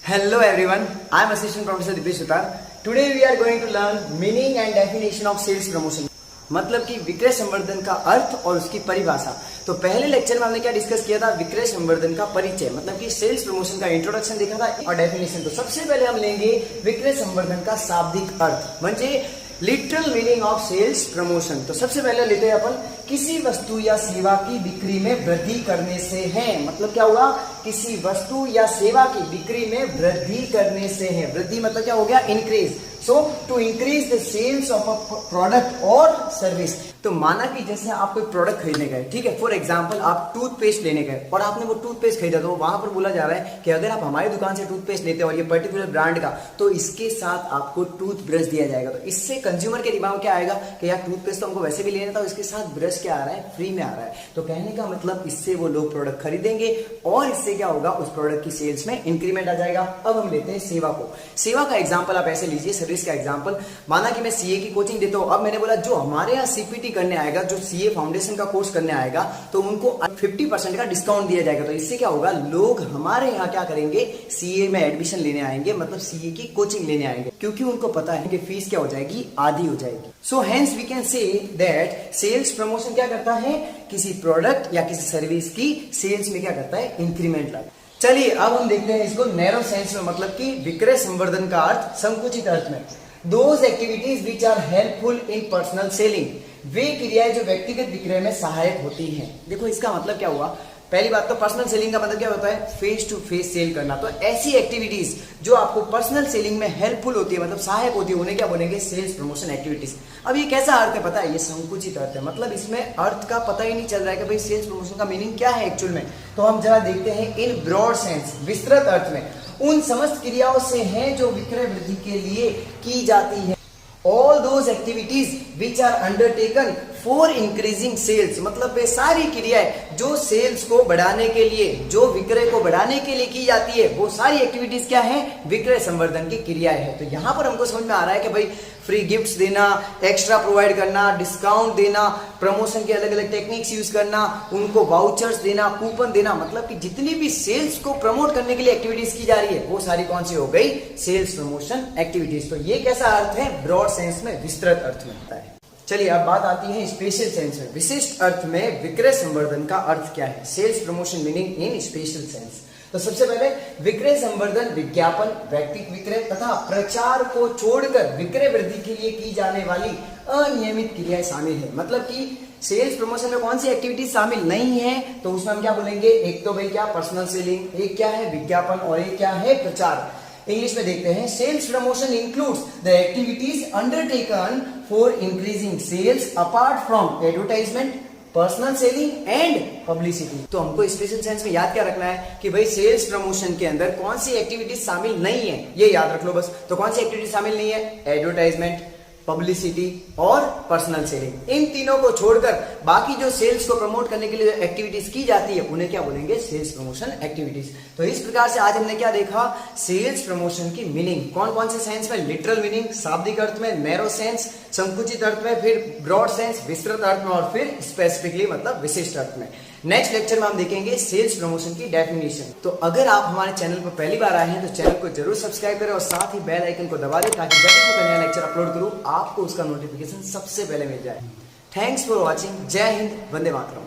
Hello everyone, I am Assistant Professor Dipesh Sutar. Today we are going to learn meaning and definition of sales promotion. मतलब कि विक्रय संवर्धन का अर्थ और उसकी परिभाषा। तो पहले लेक्चर में हमने क्या डिस्कस किया था? विक्रय संवर्धन का परिचय, मतलब कि सेल्स प्रमोशन का इंट्रोडक्शन देखा था और डेफिनेशन। तो सबसे पहले हम लेंगे विक्रय संवर्धन का शाब्दिक अर्थ, म्हणजे literal meaning of sales promotion. तो सबसे पहले लेते हैं अपन, किसी वस्तु या सेवा की बिक्री में वृद्धि करने से है। मतलब क्या होगा? किसी वस्तु या सेवा की बिक्री में वृद्धि करने से है। वृद्धि मतलब क्या हो गया? Increase. So to increase the sales of a product और सर्विस। तो माना कि जैसे आप कोई प्रोडक्ट खरीदने गए, ठीक है, फॉर एग्जांपल आप टूथपेस्ट लेने गए और आपने वो टूथपेस्ट खरीदा, तो वहां पर बोला जा रहा है कि अगर आप हमारी दुकान से टूथपेस्ट लेते हो और ये पर्टिकुलर ब्रांड का, तो इसके साथ आपको टूथब्रश दिया जाएगा। तो इससे कंज्यूमर के दिमाग में क्या आएगा कि यार टूथपेस्ट तो हमको वैसे भी लेना था, इसके साथ ब्रश क्या आ रहा है? फ्री में आ रहा है। तो कहने का मतलब इससे वो लोग प्रोडक्ट खरीदेंगे और इससे क्या होगा? उस प्रोडक्ट की सेल्स में इंक्रीमेंट आ जाएगा। अब हम लेते हैं सेवा को। सेवा का एग्जाम्पल आप ऐसे लीजिए, सर्विस का एग्जाम्पल। माना कि मैं सीए की कोचिंग देता हूं। अब मैंने बोला जो हमारे यहाँ सीपीटी करने आएगा, जो सीए फाउंडेशन का कोर्स करने आएगा, तो उनको 50% का डिस्काउंट दिया जाएगा। तो इससे क्या होगा? लोग हमारे यहाँ क्या करेंगे? सीए में एडमिशन लेने आएंगे, मतलब सीए की कोचिंग लेने आएंगे, क्योंकि उनको पता है कि फीस क्या हो जाएगी? आधी हो जाएगी। So hence we can say that sales promotion क्या करता है? किसी प्रोडक्ट या किसी सर्विस की सेल्स में क्या करता है? इंक्रीमेंट लाता है। चलिए अब हम देखते हैं इसको नैरो सेंस में, मतलब कि विक्रय संवर्धन का अर्थ संकुचित अर्थ में। Those activities which are helpful in personal selling, वे क्रियाएं जो व्यक्तिगत विक्रय में सहायक होती हैं। देखो इसका मतलब क्या हुआ? पहली बात तो पर्सनल सेलिंग का मतलब क्या होता है? फेस टू फेस सेल करना। तो ऐसी एक्टिविटीज जो आपको पर्सनल सेलिंग में हेल्पफुल होती है, मतलब सहायक होती है, उन्हें क्या बोलेंगे? Sales promotion activities. अब ये कैसा अर्थ है पता है? ये संकुचित अर्थ है, मतलब इसमें अर्थ का पता ही नहीं चल रहा है कि भाई सेल्स प्रमोशन का मीनिंग क्या है एक्चुअल में। तो हम जरा देखते हैं इन ब्रॉड सेंस, विस्तृत अर्थ में उन समस्त क्रियाओं से हैं जो विक्रय वृद्धि के लिए की जाती है। All those activities which are undertaken for increasing sales, मतलब वे सारी क्रियाएं जो सेल्स को बढ़ाने के लिए, जो विक्रय को बढ़ाने के लिए की जाती है, वो सारी एक्टिविटीज क्या है? विक्रय संवर्धन की क्रियाएं है। तो यहां पर हमको समझ में आ रहा है कि भाई फ्री गिफ्ट्स देना, एक्स्ट्रा प्रोवाइड करना, डिस्काउंट देना, प्रमोशन के अलग अलग टेक्निक्स यूज करना, उनको वाउचर्स देना, कूपन देना, मतलब कि जितनी भी सेल्स को प्रमोट करने के लिए एक्टिविटीज की जा रही है, वो सारी कौन सी हो गई? Sales promotion activities. तो ये कैसा अर्थ है? ब्रॉड सेंस में, विस्तृत अर्थ में होता है। चलिए अब बात आती है स्पेशल सेंस में। विशिष्ट अर्थ में विक्रय संवर्धन का अर्थ क्या है? Sales promotion meaning in special sense. तो सबसे पहले विक्रय संवर्धन विज्ञापन, व्यक्तिगत विक्रय तथा प्रचार को छोड़कर विक्रय वृद्धि के लिए की जाने वाली अनियमित क्रियाएं शामिल है। मतलब कि सेल्स प्रमोशन में कौन सी एक्टिविटी शामिल नहीं है? तो उसमें हम क्या बोलेंगे? एक तो भाई क्या? पर्सनल सेलिंग, एक क्या है? विज्ञापन, और एक क्या है? प्रचार। इंग्लिश में देखते हैं, sales promotion includes the activities undertaken for increasing sales apart from advertisement, personal selling and publicity. तो हमको स्पेशल सेंस में याद क्या रखना है कि भाई सेल्स प्रमोशन के अंदर कौन सी एक्टिविटीज शामिल नहीं है, ये याद रख लो बस। तो कौन सी एक्टिविटीज शामिल नहीं है? एडवर्टाइजमेंट, पब्लिसिटी और पर्सनल सेलिंग। इन तीनों को छोड़कर बाकी जो सेल्स को प्रमोट करने के लिए एक्टिविटीज की जाती है, उन्हें क्या बोलेंगे? Sales promotion activities. तो इस प्रकार से आज हमने क्या देखा? सेल्स प्रमोशन की मीनिंग कौन कौन से सेंस में? लिटरल मीनिंग शाब्दिक अर्थ में, नैरो सेंस संकुचित अर्थ में, फिर ब्रॉड सेंस विस्तृत अर्थ में, और फिर स्पेसिफिकली मतलब विशिष्ट अर्थ में। नेक्स्ट लेक्चर में हम देखेंगे सेल्स प्रमोशन की डेफिनेशन। तो अगर आप हमारे चैनल पर पहली बार आए हैं तो चैनल को जरूर सब्सक्राइब करें और साथ ही बेल आइकन को दबा दें, ताकि जब भी मैं नया लेक्चर अपलोड करूं आपको उसका नोटिफिकेशन सबसे पहले मिल जाए। Thanks for watching. जय हिंद, वंदे मातरम।